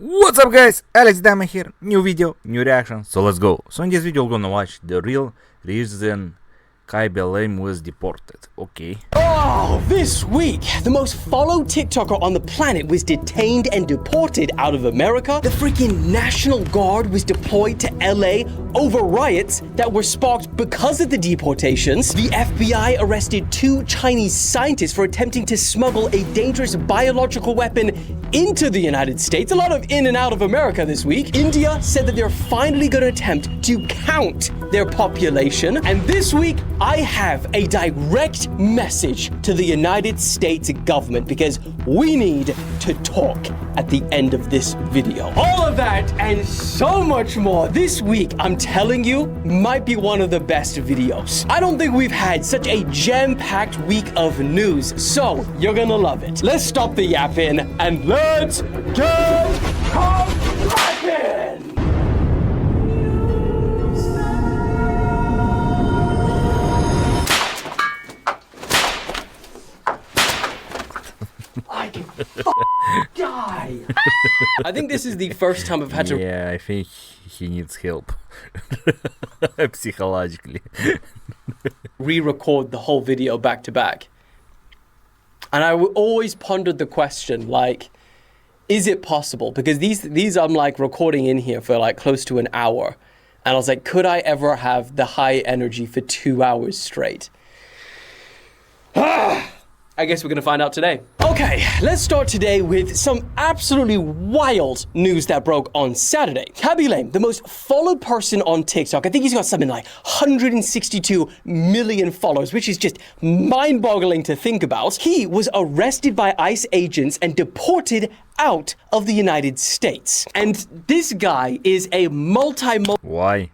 What's up guys, AlexDiamond here, new video, new reaction, so let's go. So in this video we're gonna watch the real reason Khaby was deported, okay. Oh, this week, the most followed TikToker on the planet was detained and deported out of America. The freaking National Guard was deployed to LA over riots that were sparked because of the deportations. The FBI arrested 2 Chinese scientists for attempting to smuggle a dangerous biological weapon into the United States. A lot of in and out of America this week. India said that they're finally going to attempt to count their population. And this week, I have a direct message to the United States government because we need to talk at the end of this video. All of that and so much more this week, I'm telling you, might be one of the best videos. I don't think we've had such a jam-packed week of news, so you're gonna love it. Let's stop the yapping and let's get cracking! I can die. I think this is the first time I've had to. Yeah, I think he needs help. Psychologically. Re-record the whole video back to back. And I always pondered the question, like, is it possible? Because these I'm like recording in here for like close to an hour. And I was like, could I ever have the high energy for 2 hours straight? I guess we're gonna find out today. Okay, let's start today with some absolutely wild news that broke on Saturday. Khaby, the most followed person on TikTok, I think he's got something like 162 million followers, which is just mind-boggling to think about. He was arrested by ICE agents and deported out of the United States. And this guy is a Why?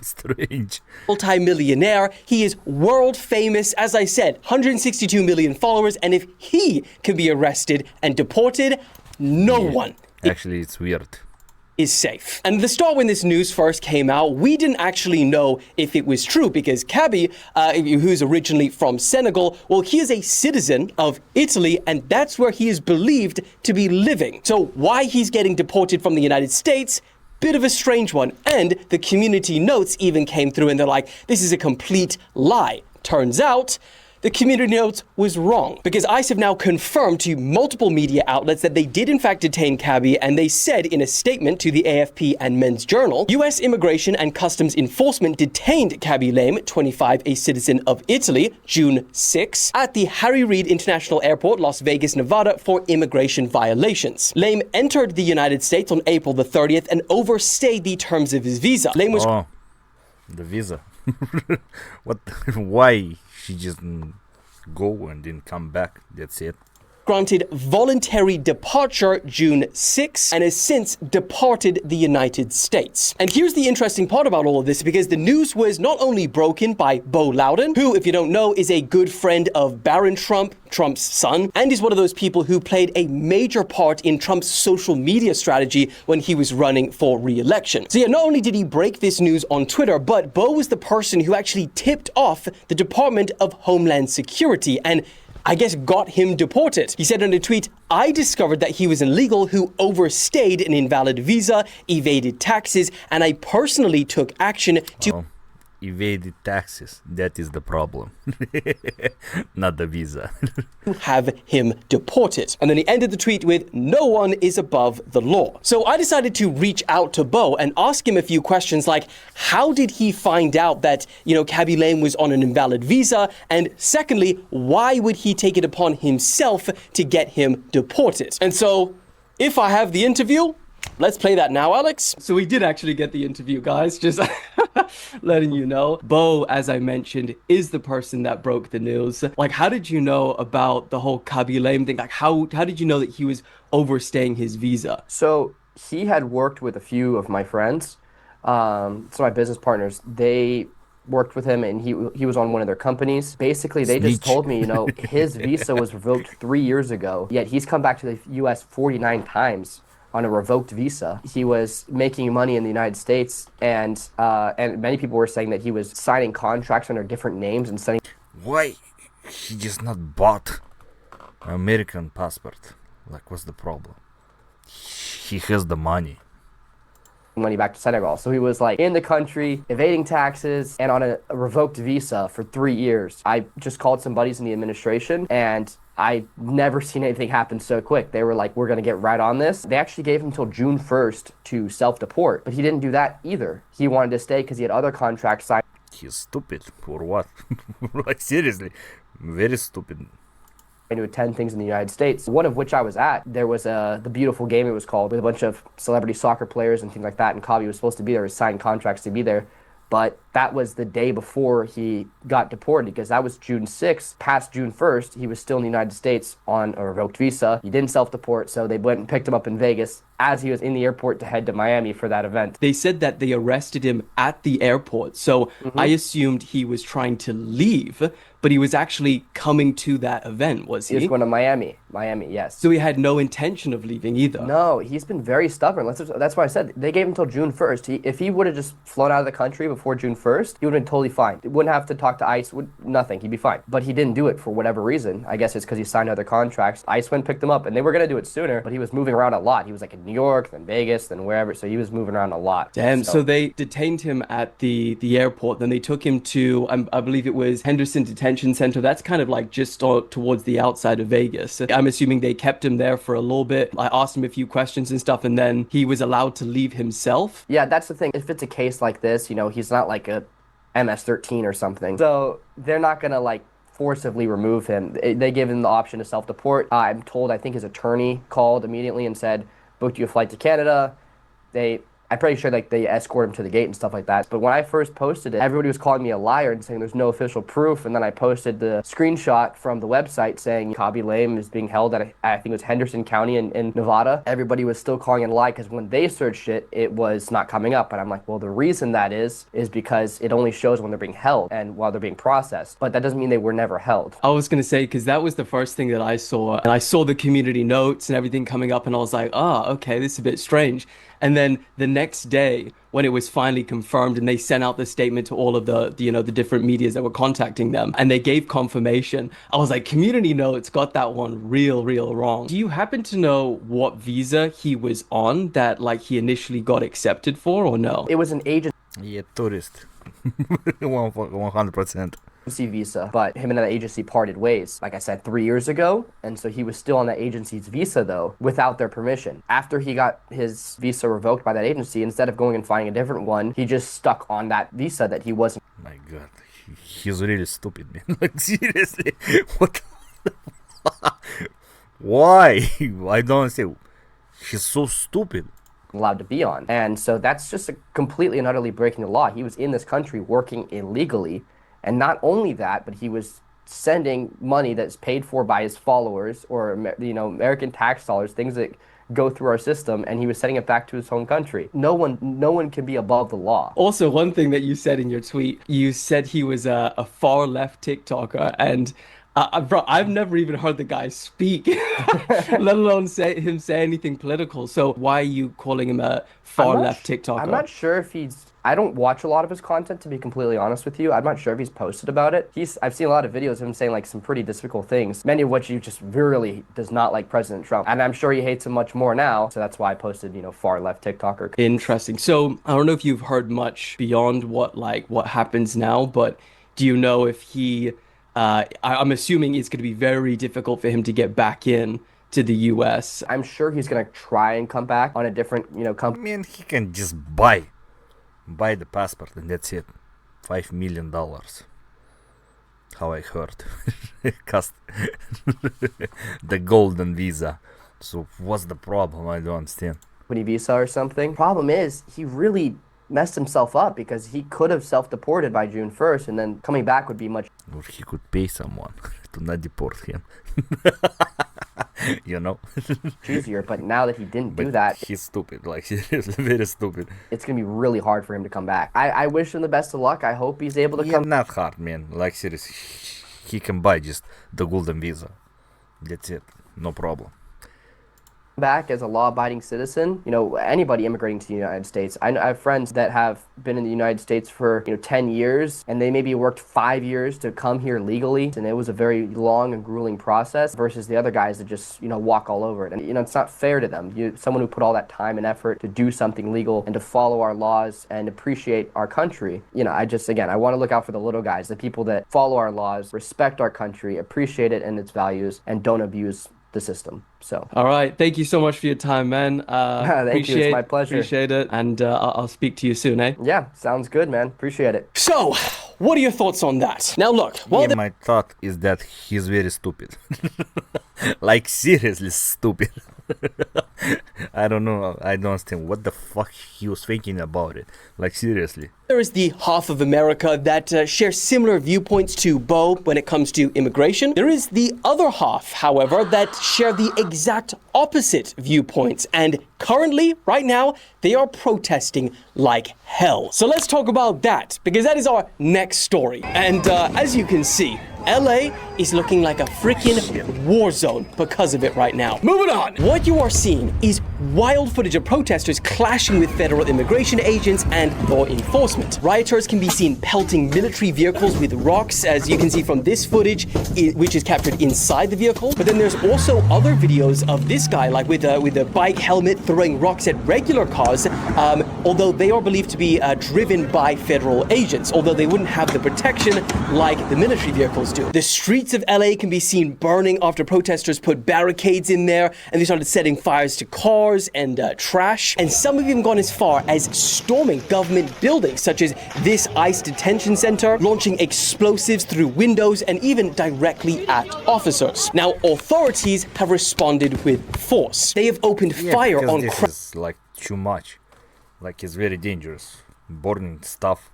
Strange. multi-millionaire. He is world famous, as I said, 162 million followers, and if he can be arrested and deported, no one Actually, it's weird. is safe. And the start when this news first came out, we didn't actually know if it was true because Khaby, who's originally from Senegal, well, he is a citizen of Italy and that's where he is believed to be living. So why he's getting deported from the United States, bit of a strange one. And the community notes even came through and they're like, this is a complete lie. Turns out, the community notes was wrong because ICE have now confirmed to multiple media outlets that they did in fact detain Khaby, and they said in a statement to the AFP and Men's Journal, U.S. Immigration and Customs Enforcement detained Khaby, 25, a citizen of Italy, June 6, at the Harry Reid International Airport, Las Vegas, Nevada, for immigration violations. Lame entered the United States on April the 30th and overstayed the terms of his visa. Lame was The visa. What? Why she just go and didn't come back? That's it. granted voluntary departure June 6 and has since departed the United States. And here's the interesting part about all of this, because the news was not only broken by Bo Loudon, who, if you don't know, is a good friend of Barron Trump, Trump's son, and is one of those people who played a major part in Trump's social media strategy when he was running for re-election. So yeah, not only did he break this news on Twitter, but Bo was the person who actually tipped off the Department of Homeland Security and I guess got him deported. He said in a tweet, "I discovered that he was illegal who overstayed an invalid visa, evaded taxes, and I personally took action to evaded taxes. That is the problem. Not the visa." have him deported. And then he ended the tweet with, "No one is above the law." So I decided to reach out to Bo and ask him a few questions like, how did he find out that, Khaby was on an invalid visa? And secondly, why would he take it upon himself to get him deported? And so, if I have the interview, let's play that now, Alex. So we did actually get the interview, guys, just letting you know. Bo, as I mentioned, is the person that broke the news. Like, how did you know about the whole Khaby thing? Like, how did you know that he was overstaying his visa? So he had worked with a few of my friends, some of my business partners. They worked with him and he was on one of their companies. Basically, they just told me, his visa was revoked 3 years ago, yet he's come back to the US 49 times on a revoked visa. He was making money in the United States, and many people were saying that he was signing contracts under different names and sending. Why he just not bought American passport? Like, what's the problem? he has the money. Money back to Senegal. So he was like in the country, evading taxes, and on a revoked visa for 3 years. I just called some buddies in the administration, and I never seen anything happen so quick. They were like, we're going to get right on this. They actually gave him until June 1st to self-deport, but he didn't do that either. He wanted to stay because he had other contracts signed. He's stupid or what? Like, seriously, very stupid. To attend things in the United States, one of which I was at. There was the Beautiful Game, it was called, with a bunch of celebrity soccer players and things like that, and Khaby was supposed to be there, he signed contracts to be there, but that was the day before he got deported, because that was June 6th. Past June 1st, he was still in the United States on a revoked visa. He didn't self-deport, so they went and picked him up in Vegas as he was in the airport to head to Miami for that event. They said that they arrested him at the airport, so I assumed he was trying to leave, but he was actually coming to that event, was he? He was going to Miami. Miami, yes. So he had no intention of leaving either. No, he's been very stubborn. That's why I said they gave him until June 1st. If he would have just flown out of the country before June 1st, he would have been totally fine. He wouldn't have to talk to ICE, nothing. He'd be fine. But he didn't do it for whatever reason. I guess it's because he signed other contracts. ICE went and picked him up, and they were going to do it sooner, but he was moving around a lot. He was like in New York, then Vegas, then wherever. So he was moving around a lot. Damn, so they detained him at the airport. Then they took him to, I believe it was Henderson Detention Center. That's kind of like just towards the outside of Vegas. I'm assuming they kept him there for a little bit. I asked him a few questions and stuff, and then he was allowed to leave himself. Yeah, that's the thing. If it's a case like this, he's not like a MS-13 or something. So they're not going to like forcibly remove him. They give him the option to self-deport. I'm told, I think his attorney called immediately and said, booked you a flight to Canada. I'm pretty sure like they escort him to the gate and stuff like that. But when I first posted it, everybody was calling me a liar and saying there's no official proof. And then I posted the screenshot from the website saying Khaby Lame is being held at, I think it was Henderson County in Nevada. Everybody was still calling it a lie because when they searched it, it was not coming up. And I'm like, well, the reason that is because it only shows when they're being held and while they're being processed. But that doesn't mean they were never held. I was going to say, because that was the first thing that I saw. And I saw the community notes and everything coming up, and I was like, okay, this is a bit strange. And then the next day, when it was finally confirmed and they sent out the statement to all of the different medias that were contacting them, and they gave confirmation, I was like, community notes got that one real wrong. Do you happen to know what visa he was on that like he initially got accepted for, or no? It was an agency. Yeah, tourist. 100%. Visa, but him and that agency parted ways, like I said, 3 years ago, and so he was still on that agency's visa though, without their permission. After he got his visa revoked by that agency, instead of going and finding a different one, he just stuck on that visa that he wasn't. My God, he's really stupid, man. Like, seriously, what the fuck? Why? I don't understand. He's so stupid. Allowed to be on, and so that's just completely and utterly breaking the law. He was in this country working illegally. And not only that, but he was sending money that's paid for by his followers or, American tax dollars, things that go through our system, and he was sending it back to his home country. No one can be above the law. Also, one thing that you said in your tweet, you said he was a far left TikToker, and bro, I've never even heard the guy speak, let alone say anything political. So why are you calling him a far left TikToker? I'm not sure if I don't watch a lot of his content, to be completely honest with you. I'm not sure if he's posted about it. I've seen a lot of videos of him saying like some pretty difficult things, many of which he just really does not like President Trump. And I'm sure he hates him much more now. So that's why I posted, far left TikToker. Interesting. So I don't know if you've heard much beyond what happens now, but do you know if he, I'm assuming it's going to be very difficult for him to get back in to the US. I'm sure he's going to try and come back on a different, company. Man, he can just buy the passport and that's it. $5 million. How I heard. Cost the golden visa. So what's the problem? I don't understand. Visa or something. Problem is, he really messed himself up because he could have self-deported by June 1st and then coming back would be much. Or he could pay someone to not deport him. Easier, but now that he didn't do that, he's stupid, like seriously, very stupid. It's gonna be really hard for him to come back. I wish him the best of luck. I hope he's able to come. Not hard, man. Like seriously, he can buy just the golden visa. That's it, no problem. back as a law-abiding citizen. You know, anybody immigrating to the United States. I have friends that have been in the United States for, 10 years, and they maybe worked 5 years to come here legally, and it was a very long and grueling process versus the other guys that just, walk all over it. And, it's not fair to them. Someone who put all that time and effort to do something legal and to follow our laws and appreciate our country. I want to look out for the little guys, the people that follow our laws, respect our country, appreciate it and its values, and don't abuse the system. So, all right, thank you so much for your time, man. thank you. It's my pleasure. Appreciate it, and I'll speak to you soon, eh? Yeah, sounds good, man. Appreciate it. So, what are your thoughts on that? Now, look. My thought is that he's very stupid. Like, seriously stupid. I don't know. I don't understand what the fuck he was thinking about it. Like, seriously. There is the half of America that shares similar viewpoints to Bo when it comes to immigration. There is the other half, however, that share the exact opposite viewpoints. And currently, right now, they are protesting like hell. So let's talk about that, because that is our next story. And as you can see, LA is looking like a freaking war zone because of it right now. Moving on. What you are seeing is wild footage of protesters clashing with federal immigration agents and law enforcement. Rioters can be seen pelting military vehicles with rocks, as you can see from this footage, which is captured inside the vehicle. But then there's also other videos of this guy, like with a bike helmet, throwing rocks at regular cars, although they are believed to be driven by federal agents, although they wouldn't have the protection like the military vehicles do. The streets of LA can be seen burning after protesters put barricades in there, and they started setting fires to cars and trash. And some have even gone as far as storming government buildings, such as this ICE detention center, launching explosives through windows and even directly at officers. Now, authorities have responded with force. They have opened fire on this is like too much. Like, it's very dangerous. Burning stuff.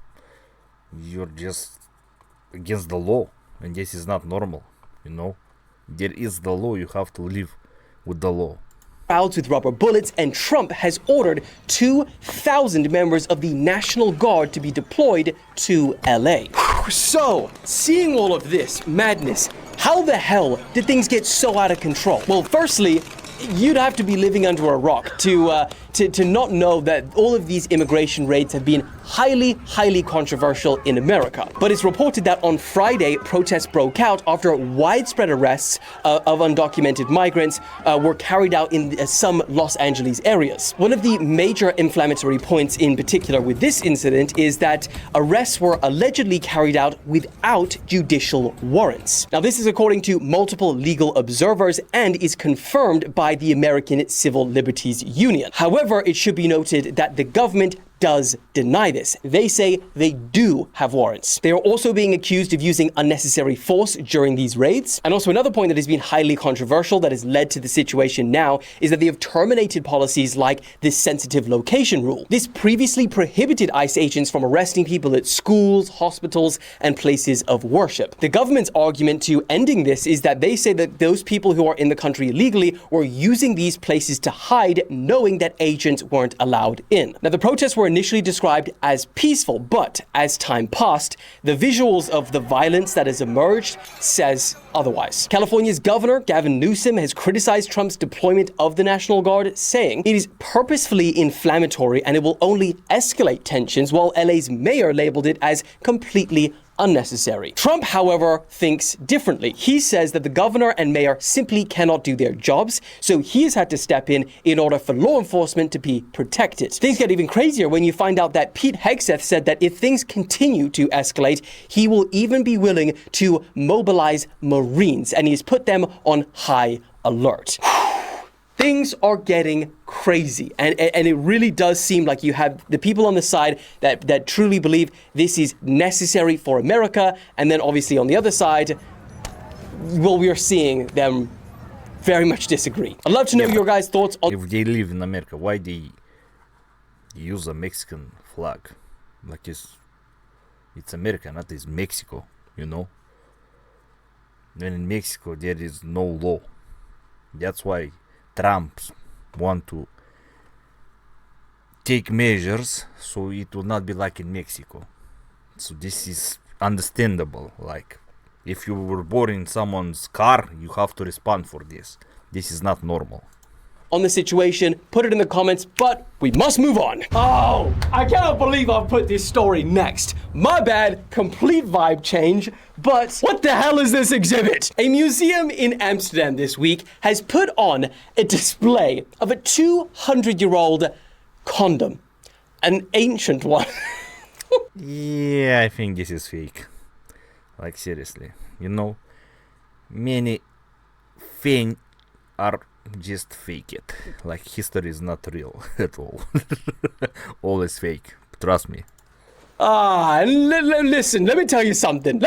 You're just against the law. And this is not normal, There is the law, you have to live with the law. Crowds with rubber bullets, and Trump has ordered 2,000 members of the National Guard to be deployed to LA. So, seeing all of this madness, how the hell did things get so out of control? Well, firstly, you'd have to be living under a rock to not know that all of these immigration raids have been highly controversial in America. But it's reported that on Friday, protests broke out after widespread arrests of undocumented migrants were carried out in some Los Angeles areas. One of the major inflammatory points in particular with this incident is that arrests were allegedly carried out without judicial warrants. Now, this is according to multiple legal observers and is confirmed by the American Civil Liberties Union. However, it should be noted that the government does deny this. They say they do have warrants. They are also being accused of using unnecessary force during these raids. And also another point that has been highly controversial that has led to the situation now is that they have terminated policies like this sensitive location rule. This previously prohibited ICE agents from arresting people at schools, hospitals, and places of worship. The government's argument to ending this is that they say that those people who are in the country illegally were using these places to hide, knowing that agents weren't allowed in. Now, the protests were initially described as peaceful, but as time passed, the visuals of the violence that has emerged says otherwise. California's governor, Gavin Newsom, has criticized Trump's deployment of the National Guard, saying it is purposefully inflammatory and it will only escalate tensions, while LA's mayor labeled it as completely unnecessary. Trump, however, thinks differently. He says that the governor and mayor simply cannot do their jobs, so he has had to step in order for law enforcement to be protected. Things get even crazier when you find out that Pete Hegseth said that if things continue to escalate, he will even be willing to mobilize Marines, and he's put them on high alert. Things are getting crazy, and it really does seem like you have the people on the side that truly believe this is necessary for America, and then obviously on the other side, well, we are seeing them very much disagree. I'd love to know your guys' thoughts on... If they live in America, why they use a Mexican flag? Like it's America, not it's Mexico, When in Mexico there is no law. That's why Trump want to take measures so it will not be like in Mexico. So this is understandable. Like, if you were born in someone's car, you have to respond for this. This is not normal. on the situation, put it in the comments, but we must move on. Oh, I cannot believe I've put this story next. My bad, complete vibe change, but what the hell is this exhibit? A museum in Amsterdam this week has put on a display of a 200-year-old condom, an ancient one. Yeah, I think this is fake. Like, seriously. You know, many things are just fake it. Like, history is not real at all. All is fake. Trust me. Listen, let me tell you something.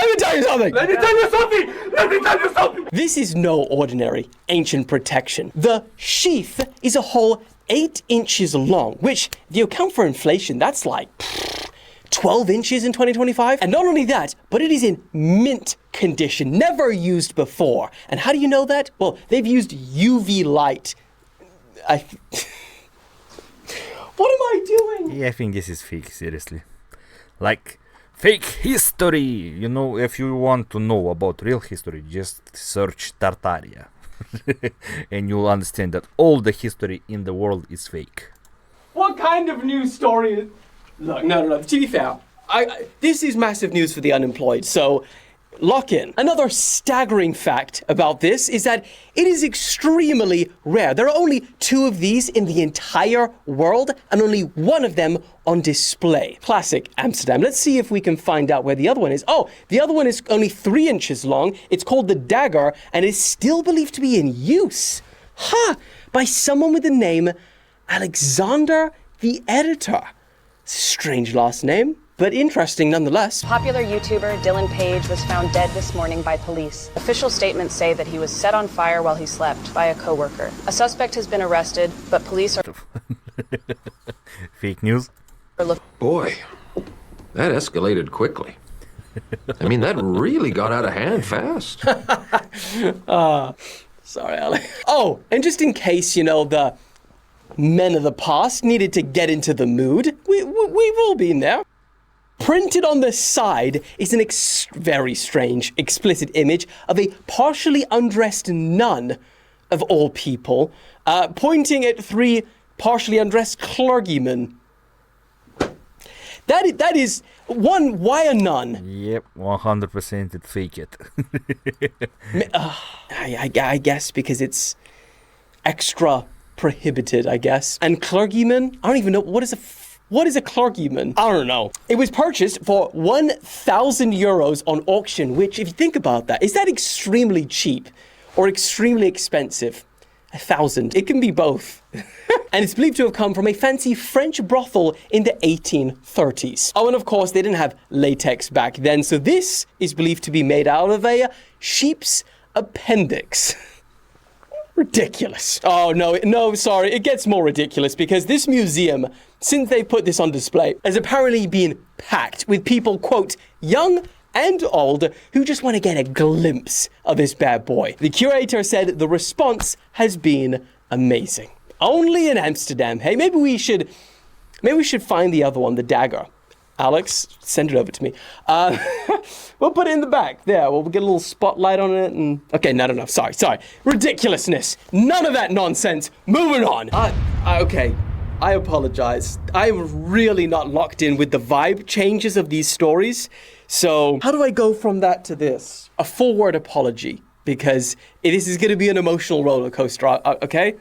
This is no ordinary ancient protection. The sheath is a whole 8 inches long, which, if you account for inflation, that's like 12 inches in 2025. And not only that, but it is in mint condition, never used before. And how do you know that? Well, they've used UV light. What am I doing? Yeah, I think this is fake, seriously. Like, fake history. You know, if you want to know about real history, just search Tartaria. And you'll understand that all the history in the world is fake. What kind of news story? Look, no. To be fair, this is massive news for the unemployed, so lock in. Another staggering fact about this is that it is extremely rare. There are only 2 of these in the entire world, and only 1 of them on display. Classic Amsterdam. Let's see if we can find out where the other one is. Oh, the other one is only 3 inches long. It's called the dagger, and is still believed to be in use. By someone with the name Alexander the Editor. Strange last name, but interesting nonetheless. Popular YouTuber Dylan Page was found dead this morning by police. Official statements say that he was set on fire while he slept by a coworker. A suspect has been arrested, but police are Fake news. Boy, that escalated quickly. I mean, that really got out of hand fast. Sorry, Alex. Oh, and just in case, you know, the men of the past needed to get into the mood, we've all been there. Printed on the side is an very strange, explicit image of a partially undressed nun, of all people, pointing at 3 partially undressed clergymen. That is, one, why a nun? Yep, 100% it fake it. I guess because it's extra prohibited, I guess. And clergyman? I don't even know, what is a clergyman? I don't know. It was purchased for 1,000 euros on auction, which, if you think about that, is that extremely cheap or extremely expensive? 1,000. It can be both. And it's believed to have come from a fancy French brothel in the 1830s. Oh, and of course, they didn't have latex back then, so this is believed to be made out of a sheep's appendix. Ridiculous. Oh, no, sorry. It gets more ridiculous because this museum, since they put this on display, has apparently been packed with people, quote, young and old, who just want to get a glimpse of this bad boy. The curator said the response has been amazing. Only in Amsterdam. Hey, maybe we should find the other one, the dagger. Alex, send it over to me. We'll put it in the back. There, we'll get a little spotlight on it and... Okay, no. Sorry. Ridiculousness. None of that nonsense. Moving on. Okay. I apologize. I'm really not locked in with the vibe changes of these stories. So how do I go from that to this? A full-word apology, because this is going to be an emotional roller coaster, okay?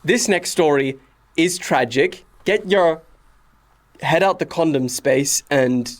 This next story is tragic. Get your head out the condom space, and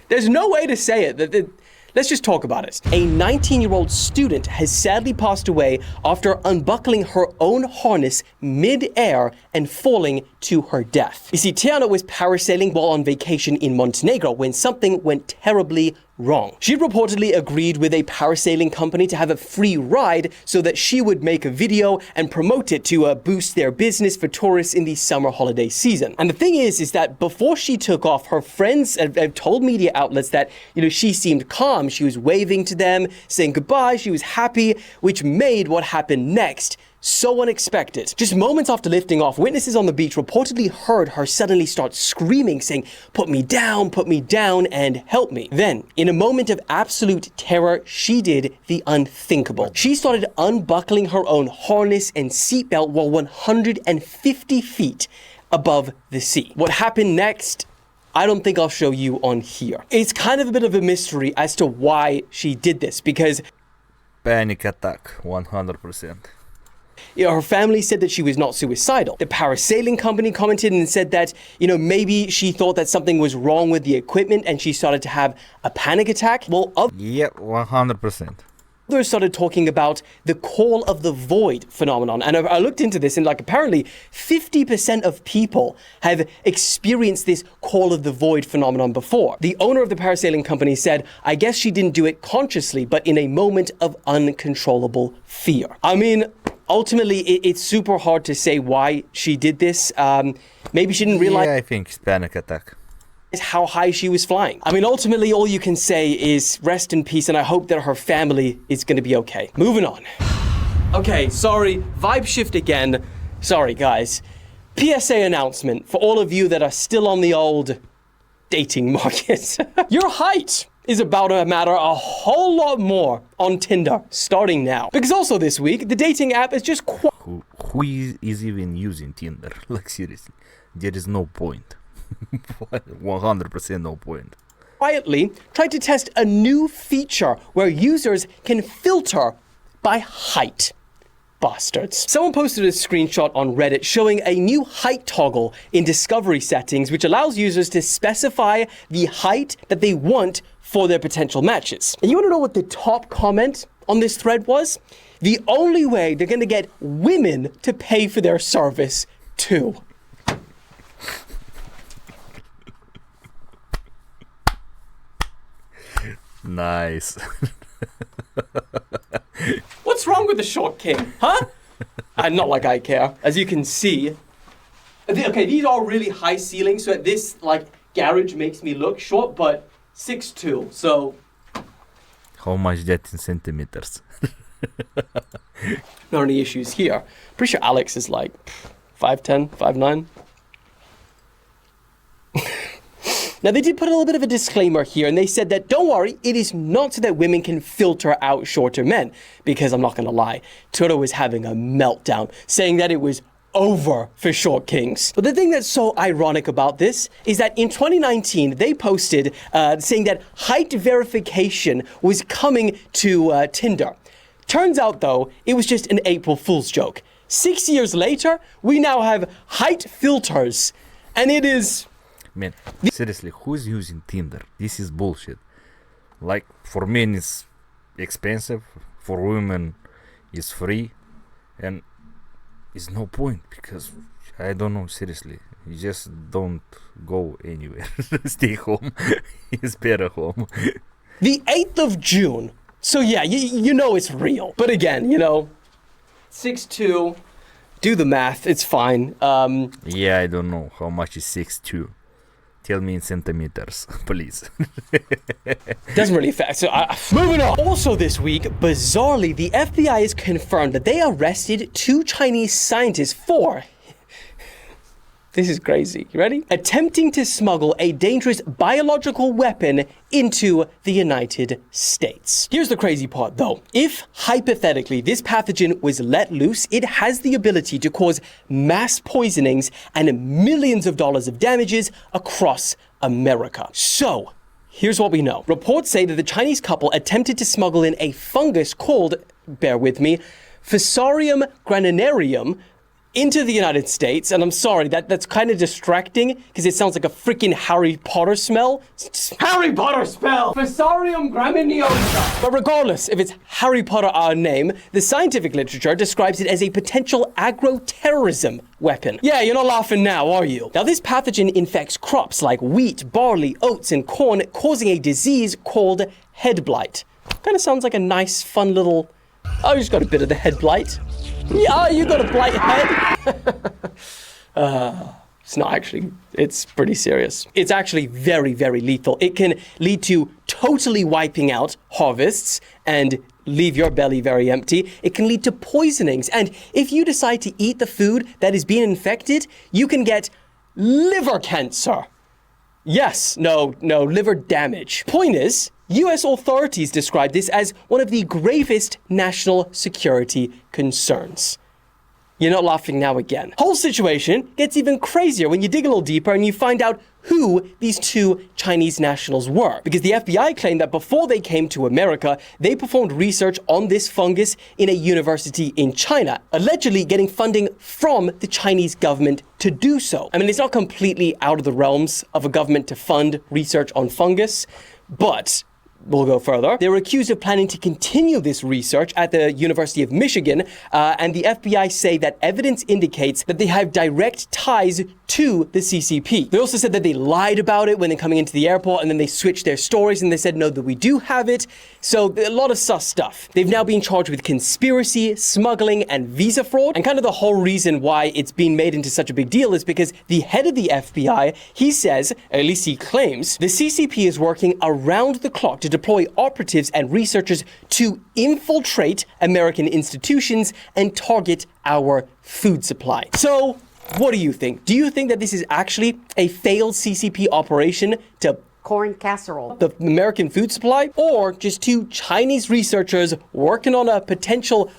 there's no way to say it. Let's just talk about it. A 19-year-old student has sadly passed away after unbuckling her own harness mid-air and falling to her death. You see, Tiana was parasailing while on vacation in Montenegro when something went terribly wrong. She reportedly agreed with a parasailing company to have a free ride so that she would make a video and promote it to boost their business for tourists in the summer holiday season. And the thing is that before she took off, her friends have told media outlets that, she seemed calm. She was waving to them, saying goodbye. She was happy, which made what happened next so unexpected. Just moments after lifting off, witnesses on the beach reportedly heard her suddenly start screaming, saying, put me down, and help me." Then, in a moment of absolute terror, she did the unthinkable. She started unbuckling her own harness and seatbelt while 150 feet above the sea. What happened next? I don't think I'll show you on here. It's kind of a bit of a mystery as to why she did this, because Panic attack, 100%. her family said that she was not suicidal. The parasailing company commented and said that, maybe she thought that something was wrong with the equipment and she started to have a panic attack. Well, Yeah, 100%. others started talking about the call of the void phenomenon. And I looked into this, and apparently 50% of people have experienced this call of the void phenomenon before. The owner of the parasailing company said, "I guess she didn't do it consciously, but in a moment of uncontrollable fear." I mean, ultimately, it's super hard to say why she did this. Maybe she didn't realize Yeah, I think it's panic attack. how high she was flying. I mean, ultimately, all you can say is rest in peace, and I hope that her family is going to be okay. Moving on. Okay, sorry, vibe shift again. Sorry, guys. PSA announcement for all of you that are still on the old dating market. Your height is about to matter a whole lot more on Tinder starting now. Because also this week, the dating app is just Who is even using Tinder? Like, seriously, there is no point. 100% no point. quietly tried to test a new feature where users can filter by height. Bastards. Someone posted a screenshot on Reddit showing a new height toggle in discovery settings, which allows users to specify the height that they want for their potential matches. And you want to know what the top comment on this thread was? The only way they're going to get women to pay for their service, too. Nice. What's wrong with the short king, huh? Not like I care. As you can see, okay, these are really high ceilings, so this, garage makes me look short, but 6'2", so... How much that in centimeters? Not any issues here. Pretty sure Alex is 5'10", 5'9". Now, they did put a little bit of a disclaimer here, and they said that, don't worry, it is not so that women can filter out shorter men, because I'm not going to lie, Twitter was having a meltdown, saying that it was over for short kings. But the thing that's so ironic about this is that in 2019, they posted saying that height verification was coming to Tinder. Turns out, though, it was just an April Fool's joke. 6 years later, we now have height filters, and it is... Man, seriously, who's using Tinder? This is bullshit. For men it's expensive, for women it's free, and it's no point, because I don't know, seriously, you just don't go anywhere. Stay home. It's better home. The 8th of June. So yeah, you know it's real. But again, 6'2", do the math, it's fine. Yeah, I don't know how much is 6'2". Tell me in centimeters, please. Doesn't really affect. So, moving on. Also this week, bizarrely, the FBI has confirmed that they arrested 2 Chinese scientists for... This is crazy. You ready? Attempting to smuggle a dangerous biological weapon into the United States. Here's the crazy part, though. If, hypothetically, this pathogen was let loose, it has the ability to cause mass poisonings and millions of dollars of damages across America. So, here's what we know. Reports say that the Chinese couple attempted to smuggle in a fungus called, bear with me, Fusarium graninarium, into the United States, and I'm sorry, that's kind of distracting because it sounds like a freaking Harry Potter smell. Harry Potter smell! Fusarium gramineosa. But regardless if it's Harry Potter our name, the scientific literature describes it as a potential agro-terrorism weapon. Yeah, you're not laughing now, are you? Now, this pathogen infects crops like wheat, barley, oats, and corn, causing a disease called head blight. Kind of sounds like a nice, fun little... Oh, you just got a bit of the head blight. Yeah, you got a blight head. It's not actually, it's pretty serious. It's actually very, very lethal. It can lead to totally wiping out harvests and leave your belly very empty. It can lead to poisonings. And if you decide to eat the food that is being infected, you can get liver cancer. Yes, no, liver damage. Point is, US authorities describe this as one of the gravest national security concerns. You're not laughing now again. Whole situation gets even crazier when you dig a little deeper and you find out who these two Chinese nationals were. Because the FBI claimed that before they came to America, they performed research on this fungus in a university in China, allegedly getting funding from the Chinese government to do so. I mean, it's not completely out of the realms of a government to fund research on fungus, but we'll go further. They were accused of planning to continue this research at the University of Michigan, and the FBI say that evidence indicates that they have direct ties to the CCP. They also said that they lied about it when they're coming into the airport, and then they switched their stories and they said, no, that we do have it. So a lot of sus stuff. They've now been charged with conspiracy, smuggling, and visa fraud. And kind of the whole reason why it's been made into such a big deal is because the head of the FBI, he says, at least he claims, the CCP is working around the clock to deploy operatives and researchers to infiltrate American institutions and target our food supply. So, what do you think? Do you think that this is actually a failed CCP operation to corn casserole, the American food supply, or just two Chinese researchers working on a potential?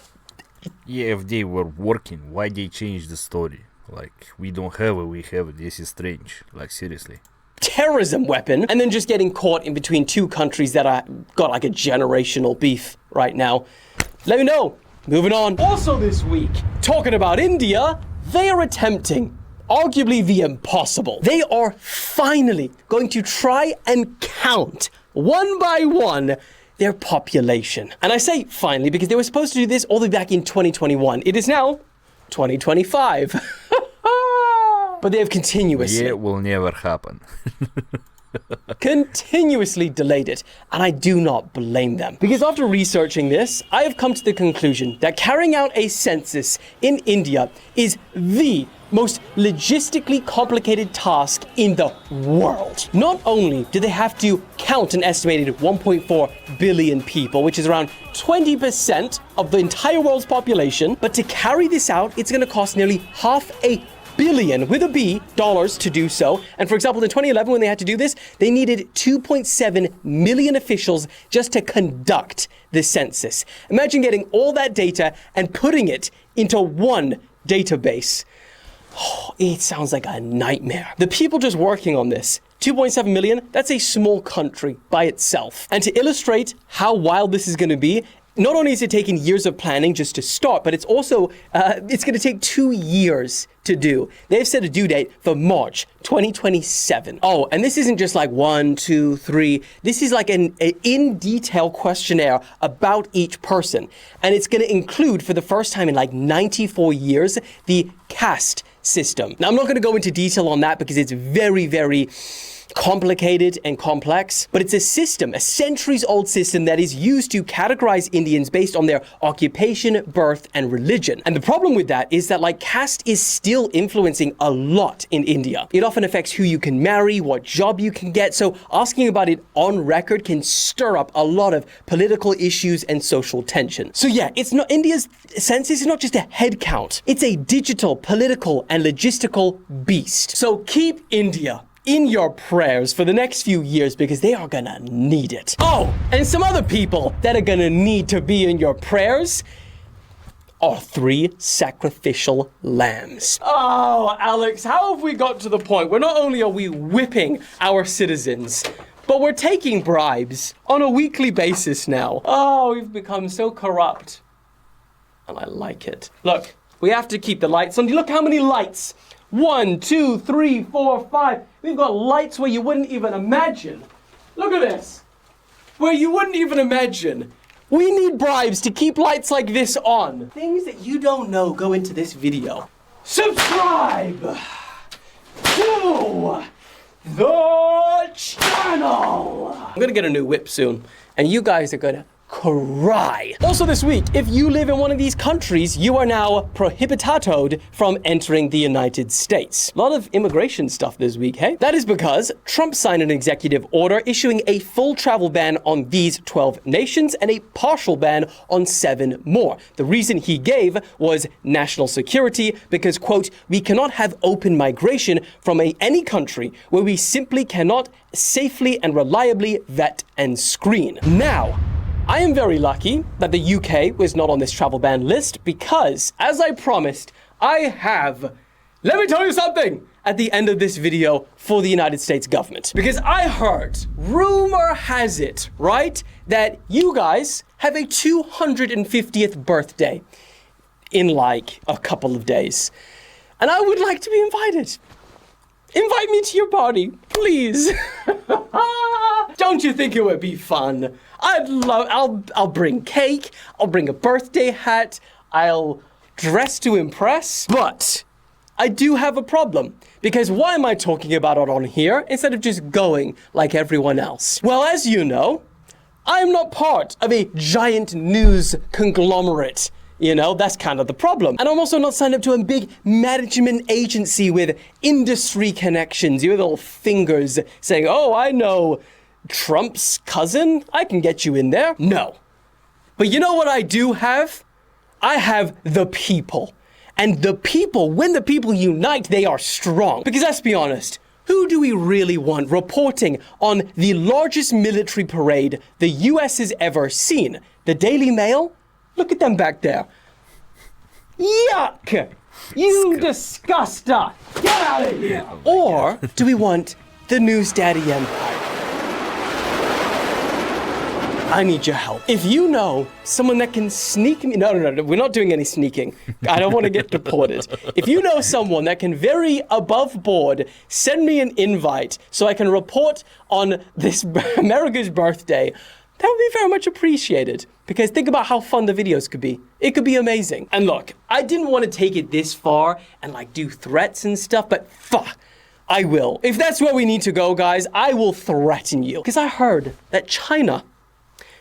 Yeah, if they were working, why they changed the story? Like, we don't have it, we have it. This is strange. Like, seriously. Terrorism weapon, and then just getting caught in between two countries that are got like a generational beef right now. Let me know. Moving on. Also this week, talking about India, they are attempting arguably the impossible. They are finally going to try and count one by one their population. And I say finally because they were supposed to do this all the way back in 2021. It is now 2025. But they have continuously... Yeah, it will never happen. continuously delayed it, and I do not blame them. Because after researching this, I have come to the conclusion that carrying out a census in India is the most logistically complicated task in the world. Not only do they have to count an estimated 1.4 billion people, which is around 20% of the entire world's population, but to carry this out, it's going to cost nearly $500 billion, with a B, dollars to do so. And for example, in 2011, when they had to do this, they needed 2.7 million officials just to conduct the census. Imagine getting all that data and putting it into one database. Oh, it sounds like a nightmare. The people just working on this, 2.7 million, that's a small country by itself. And to illustrate how wild this is going to be, not only is it taking years of planning just to start, but it's also, it's going to take 2 years to do. They've set a due date for March 2027. Oh, and this isn't just like 1, 2, 3. This is like an in-detail questionnaire about each person. And it's going to include, for the first time in like 94 years, the caste system. Now, I'm not going to go into detail on that because it's very, very complicated and complex, but it's a system, a centuries-old system that is used to categorize Indians based on their occupation, birth, and religion. And the problem with that is that like caste is still influencing a lot in India. It often affects who you can marry, what job you can get, so asking about it on record can stir up a lot of political issues and social tension. So yeah, it's not, India's census is not just a head count, it's a digital, political, and logistical beast. So keep India in your prayers for the next few years because they are gonna need it. Oh, and some other people that are gonna need to be in your prayers are 3 sacrificial lambs. Oh, Alex, how have we got to the point where not only are we whipping our citizens, but we're taking bribes on a weekly basis now? Oh, we've become so corrupt. And I like it. Look, we have to keep the lights on. Look how many lights. 1, 2, 3, 4, 5. We've got lights where you wouldn't even imagine. Look at this. Where you wouldn't even imagine. We need bribes to keep lights like this on. Things that you don't know go into this video. Subscribe to the channel. I'm gonna get a new whip soon, and you guys are gonna cry. Also this week, if you live in one of these countries, you are now prohibitatoed from entering the United States. A lot of immigration stuff this week, hey? That is because Trump signed an executive order issuing a full travel ban on these 12 nations and a partial ban on 7 more. The reason he gave was national security because, quote, we cannot have open migration from any country where we simply cannot safely and reliably vet and screen. Now, I am very lucky that the UK was not on this travel ban list because, as I promised, I have, let me tell you something, at the end of this video for the United States government. Because I heard, rumor has it, right, that you guys have a 250th birthday in like a couple of days. And I would like to be invited. Invite me to your party, please. Don't you think it would be fun? I'll bring cake, I'll bring a birthday hat, I'll dress to impress. But I do have a problem, because why am I talking about it on here instead of just going like everyone else? Well, as you know, I'm not part of a giant news conglomerate. You know, that's kind of the problem. And I'm also not signed up to a big management agency with industry connections, your little fingers saying, oh, I know Trump's cousin, I can get you in there. No. But you know what I do have? I have the people. And the people, when the people unite, they are strong. Because let's be honest, who do we really want reporting on the largest military parade the US has ever seen? The Daily Mail? Look at them back there. Yuck! You disguster! Get out of here! Or do we want the News Daddy Empire? I need your help. If you know someone that can sneak me, no, we're not doing any sneaking. I don't want to get deported. If you know someone that can very above board send me an invite so I can report on this America's birthday, that would be very much appreciated. Because think about how fun the videos could be. It could be amazing. And look, I didn't want to take it this far and like do threats and stuff, but fuck, I will. If that's where we need to go, guys, I will threaten you. Because I heard that China,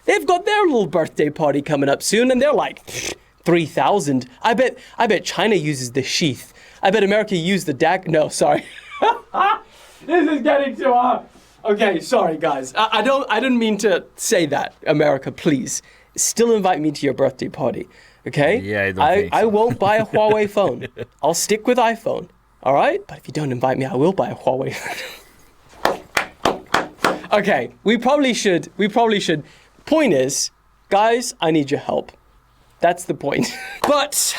they've got their little birthday party coming up soon, and they're like 3,000. I bet China uses the sheath. I bet America used the no, sorry. This is getting too hard. Okay, sorry guys. I didn't mean to say that. America, please. Still invite me to your birthday party. Okay? Yeah, I won't buy a Huawei phone. I'll stick with iPhone. All right? But if you don't invite me, I will buy a Huawei phone. Okay, we probably should. Point is, guys, I need your help. That's the point. But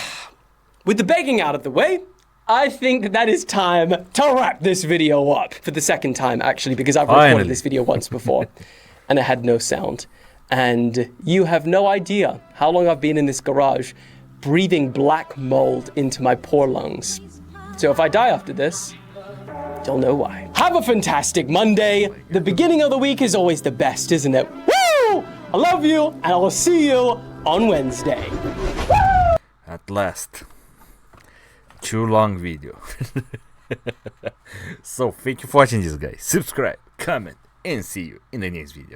with the begging out of the way, I think that is time to wrap this video up. For the second time, actually, because I've recorded this video once before and it had no sound. And you have no idea how long I've been in this garage breathing black mold into my poor lungs. So if I die after this, you'll know why. Have a fantastic Monday. The beginning of the week is always the best, isn't it? Woo! I love you, and I will see you on Wednesday. Woo! At last. Too long video. So thank you for watching this, guys. Subscribe, comment, and see you in the next video.